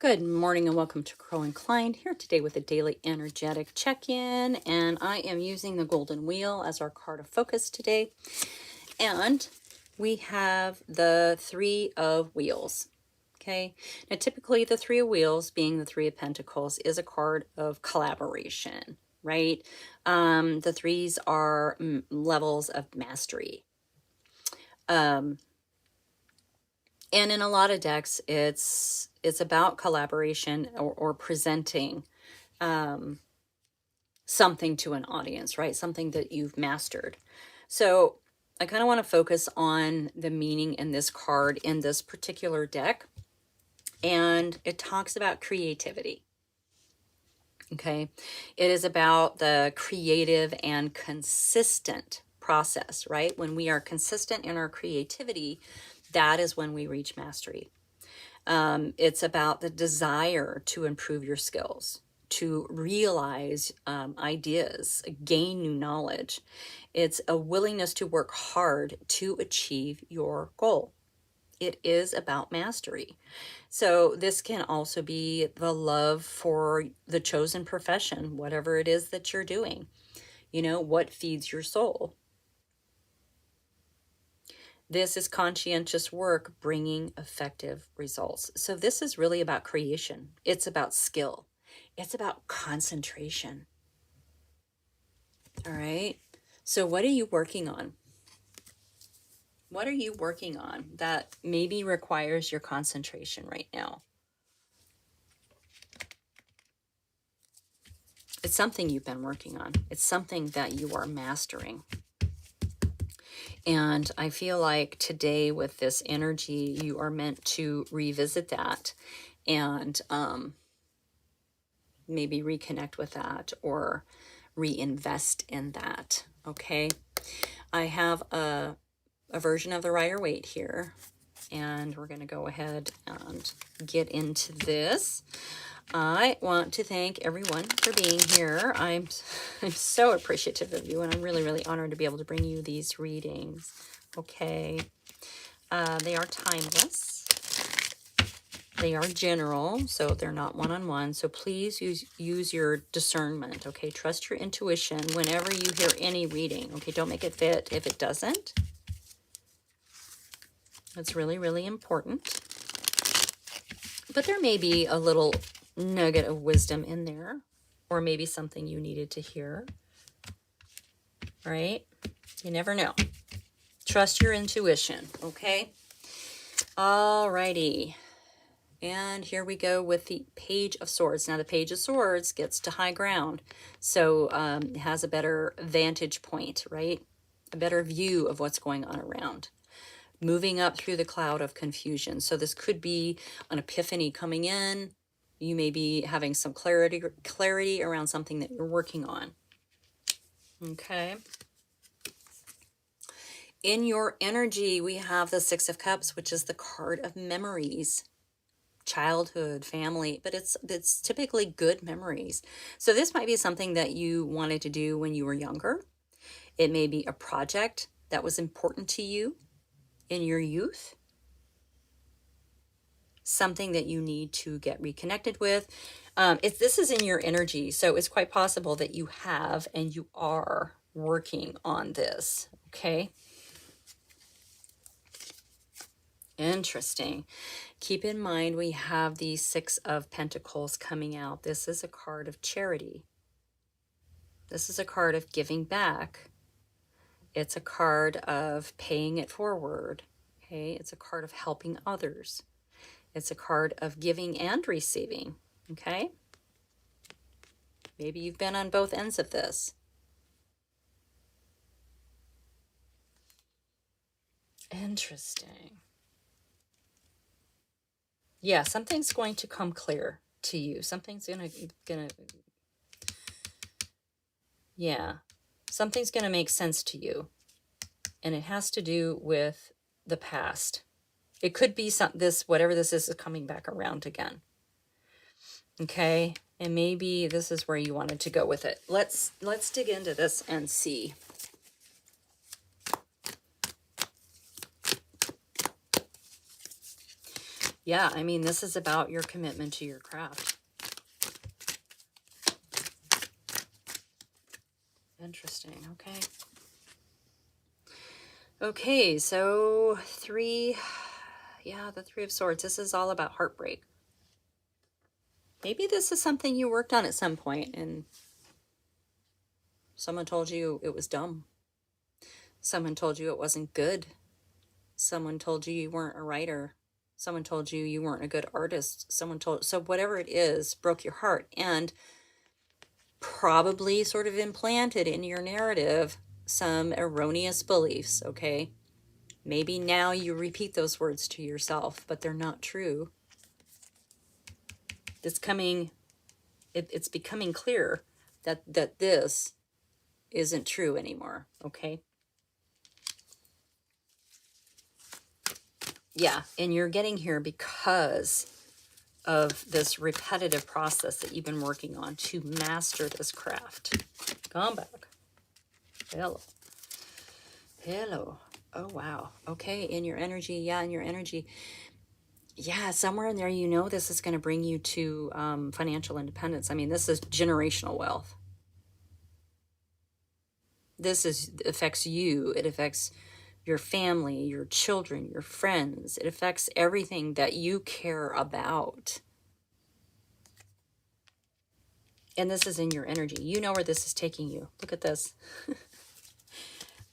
Good morning and welcome to Crow and Klein here today with a daily energetic check-in, and I am using the golden wheel as our card of focus today, and we have the Three of Wheels. Okay, now typically the Three of Wheels, being the Three of Pentacles, is a card of collaboration, right? The threes are levels of mastery. And in a lot of decks, it's about collaboration or presenting something to an audience, right? Something that you've mastered. So I kind of want to focus on the meaning in this card in this particular deck. And it talks about creativity. Okay. It is about the creative and consistent process, right? When we are consistent in our creativity, that is when we reach mastery. It's about the desire to improve your skills, to realize ideas, gain new knowledge. It's a willingness to work hard to achieve your goal. It is about mastery. So this can also be the love for the chosen profession, whatever it is that you're doing. You know, what feeds your soul? This is conscientious work bringing effective results. So this is really about creation. It's about skill. It's about concentration. All right. So what are you working on? What are you working on that maybe requires your concentration right now? It's something you've been working on. It's something that you are mastering. And I feel like today with this energy, you are meant to revisit that and maybe reconnect with that or reinvest in that. Okay. I have a version of the Rider-Waite here, and we're going to go ahead and get into this. I want to thank everyone for being here. I'm so appreciative of you, and I'm really, really honored to be able to bring you these readings. Okay. They are timeless. They are general, so they're not one-on-one. So please use your discernment, okay? Trust your intuition whenever you hear any reading, okay? Don't make it fit if it doesn't. That's really, really important. But there may be a little nugget of wisdom in there, or maybe something you needed to hear, right? You never know. Trust your intuition, okay? All righty. And here we go with the Page of Swords. Now, the Page of Swords gets to high ground, so it has a better vantage point, right? A better view of what's going on around. Moving up through the cloud of confusion. So this could be an epiphany coming in. You may be having some clarity around something that you're working on. Okay. In your energy, we have the Six of Cups, which is the card of memories. Childhood, family, but it's typically good memories. So this might be something that you wanted to do when you were younger. It may be a project that was important to you in your youth. Something that you need to get reconnected with. This is in your energy, so it's quite possible that you have and you are working on this. Okay. Interesting. Keep in mind, we have the Six of Pentacles coming out. This is a card of charity. This is a card of giving back. It's a card of paying it forward. Okay. It's a card of helping others. It's a card of giving and receiving. Okay. Maybe you've been on both ends of this. Interesting. Yeah, something's going to come clear to you. Something's gonna yeah, something's gonna make sense to you, and it has to do with the past. It could be whatever this is coming back around again. Okay, and maybe this is where you wanted to go with it. Let's dig into this and see. Yeah, I mean, this is about your commitment to your craft. Interesting. Okay. Okay, so three, yeah, the Three of Swords. This is all about heartbreak. Maybe this is something you worked on at some point and someone told you it was dumb. Someone told you it wasn't good. Someone told you you weren't a writer. Someone told you you weren't a good artist. Someone told, so whatever it is, broke your heart and probably sort of implanted in your narrative some erroneous beliefs, okay? Maybe now you repeat those words to yourself, but they're not true. It's becoming clear that this isn't true anymore, okay? Yeah, and you're getting here because of this repetitive process that you've been working on to master this craft. Come back. Hello. Hello. Oh, wow. Okay, in your energy. Yeah, in your energy. Yeah, somewhere in there, you know, this is going to bring you to financial independence. I mean, this is generational wealth. This affects you. It affects your family, your children, your friends. It affects everything that you care about. And this is in your energy. You know where this is taking you. Look at this.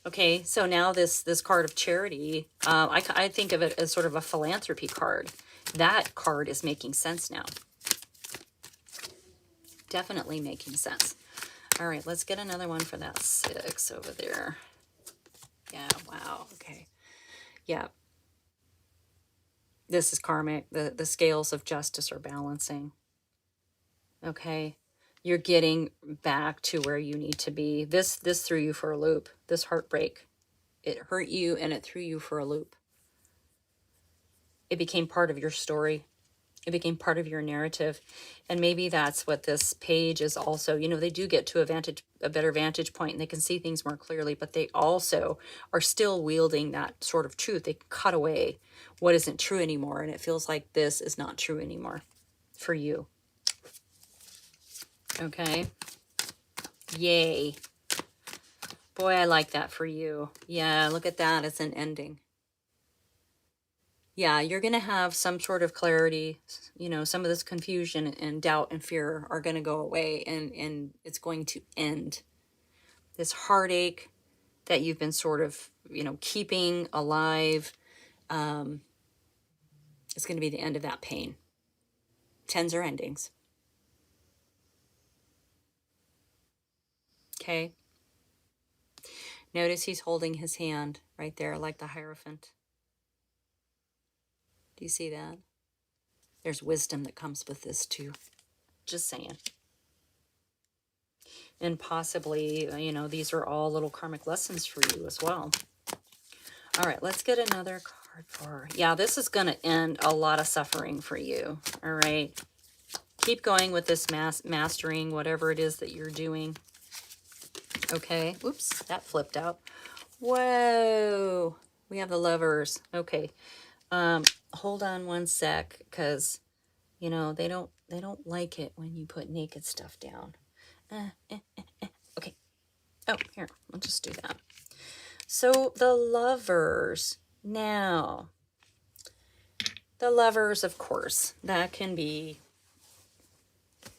Okay, so now this card of charity, I think of it as sort of a philanthropy card. That card is making sense now. Definitely making sense. All right, let's get another one for that 6 over there. Yeah, wow, okay. Yeah. This is karmic. The scales of justice are balancing. Okay. You're getting back to where you need to be. This threw you for a loop. This heartbreak. It hurt you and it threw you for a loop. It became part of your story. It became part of your narrative. And maybe that's what this page is also. You know, they do get to a better vantage point and they can see things more clearly, but they also are still wielding that sort of truth. They cut away what isn't true anymore. And it feels like this is not true anymore for you. Okay. Yay. Boy, I like that for you. Yeah, look at that. It's an ending. Yeah, you're going to have some sort of clarity. You know, some of this confusion and doubt and fear are going to go away and it's going to end. This heartache that you've been sort of, you know, keeping alive, it's going to be the end of that pain. Tens are endings. Okay. Notice he's holding his hand right there like the Hierophant. Do you see that? There's wisdom that comes with this too. Just saying. And possibly, you know, these are all little karmic lessons for you as well. All right, let's get another card for... Yeah, this is going to end a lot of suffering for you. All right. Keep going with this mastering, whatever it is that you're doing. Okay. Oops, that flipped out. Whoa. We have the Lovers. Okay. Hold on one sec, because, you know, they don't like it when you put naked stuff down. Okay. Oh, here, I'll just do that. So the Lovers. Now, the Lovers, of course, that can be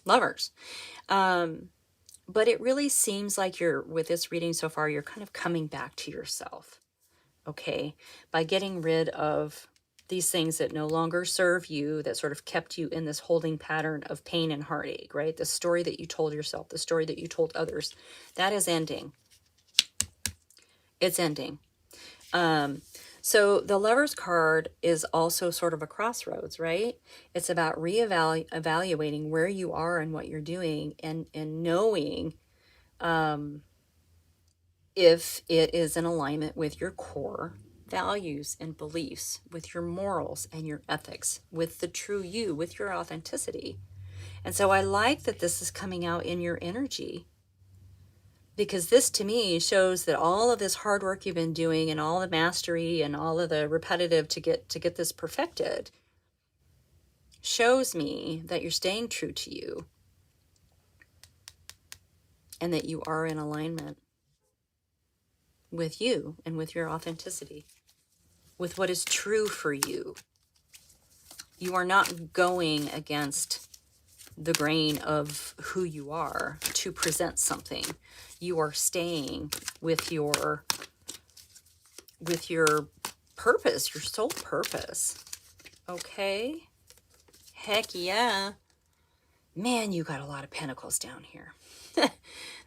lovers. But it really seems like you're, with this reading so far, you're kind of coming back to yourself. Okay. By getting rid of these things that no longer serve you, that sort of kept you in this holding pattern of pain and heartache, right? The story that you told yourself, the story that you told others, that is ending. It's ending. So the Lover's card is also sort of a crossroads, right? It's about evaluating where you are and what you're doing and knowing if it is in alignment with your core values and beliefs, with your morals and your ethics, with the true you, with your authenticity. And so I like that this is coming out in your energy, because this to me shows that all of this hard work you've been doing and all the mastery and all of the repetitive to get this perfected shows me that you're staying true to you and that you are in alignment with you and with your authenticity, with what is true for you. You are not going against the grain of who you are to present something. You are staying with your purpose, your soul purpose. Okay? Heck yeah. Man, you got a lot of pentacles down here.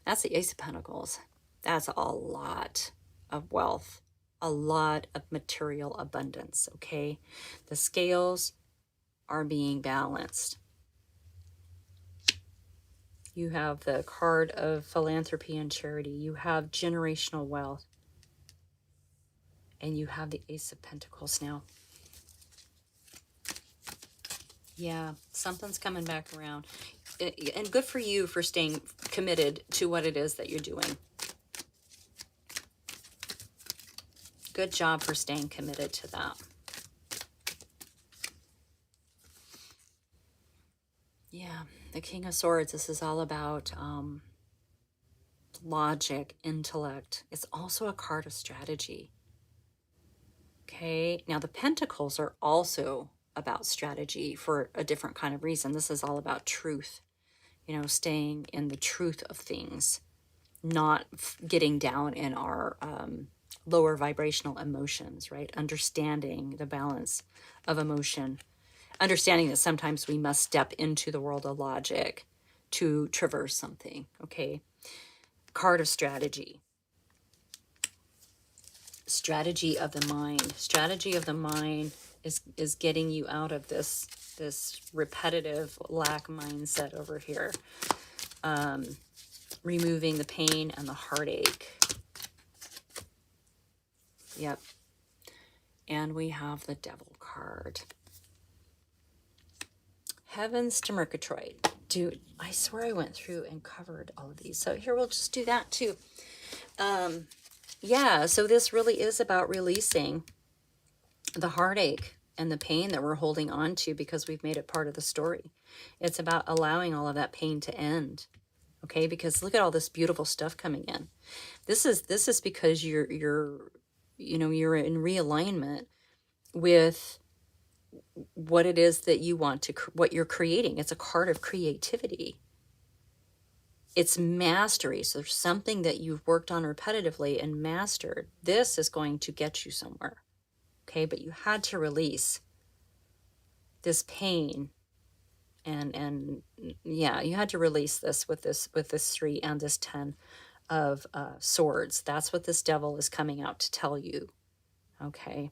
That's the Ace of Pentacles. That's a lot of wealth, a lot of material abundance, okay? The scales are being balanced. You have the card of philanthropy and charity. You have generational wealth. And you have the Ace of Pentacles now. Yeah, something's coming back around. And good for you for staying committed to what it is that you're doing. Good job for staying committed to that. Yeah, the King of Swords, this is all about logic, intellect. It's also a card of strategy. Okay, now the Pentacles are also about strategy for a different kind of reason. This is all about truth, you know, staying in the truth of things, not getting down in our lower vibrational emotions, right? Understanding the balance of emotion, understanding that sometimes we must step into the world of logic to traverse something, okay? Card of strategy. Strategy of the mind. Strategy of the mind is getting you out of this repetitive lack mindset over here. Removing the pain and the heartache. Yep. And we have the Devil card. Heavens to Murgatroyd. Dude, I swear I went through and covered all of these. So here, we'll just do that too. Yeah, so this really is about releasing the heartache and the pain that we're holding on to because we've made it part of the story. It's about allowing all of that pain to end. Okay, because look at all this beautiful stuff coming in. This is because you're in realignment with what it is that you want to, what you're creating. It's a card of creativity. It's mastery. So there's something that you've worked on repetitively and mastered. This is going to get you somewhere. Okay, but you had to release this pain, and yeah, you had to release this with this 3 and this 10 of swords. That's what this Devil is coming out to tell you. Okay.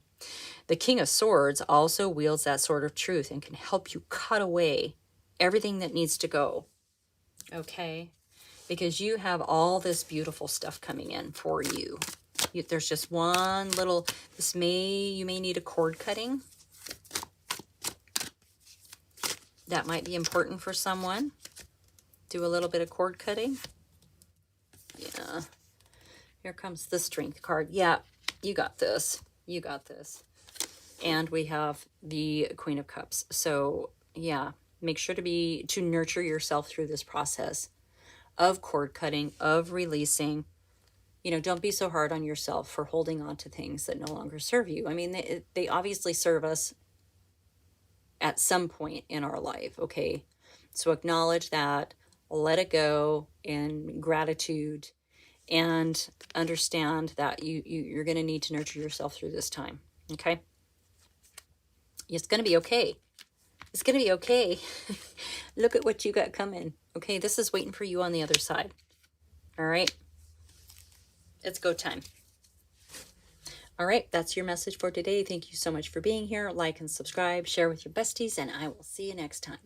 The King of Swords also wields that sword of truth and can help you cut away everything that needs to go. Okay. Because you have all this beautiful stuff coming in for you. There's just one little, you may need a cord cutting. That might be important for someone. Do a little bit of cord cutting. Yeah. Here comes the Strength card. Yeah, you got this. You got this. And we have the Queen of Cups. So yeah, make sure to nurture yourself through this process of cord cutting, of releasing. You know, don't be so hard on yourself for holding on to things that no longer serve you. I mean, they obviously serve us at some point in our life, okay? So acknowledge that, let it go in gratitude, and understand that you're going to need to nurture yourself through this time, okay? It's going to be okay. It's going to be okay. Look at what you got coming, okay? This is waiting for you on the other side, all right? It's go time. All right, that's your message for today. Thank you so much for being here. Like and subscribe, share with your besties, and I will see you next time.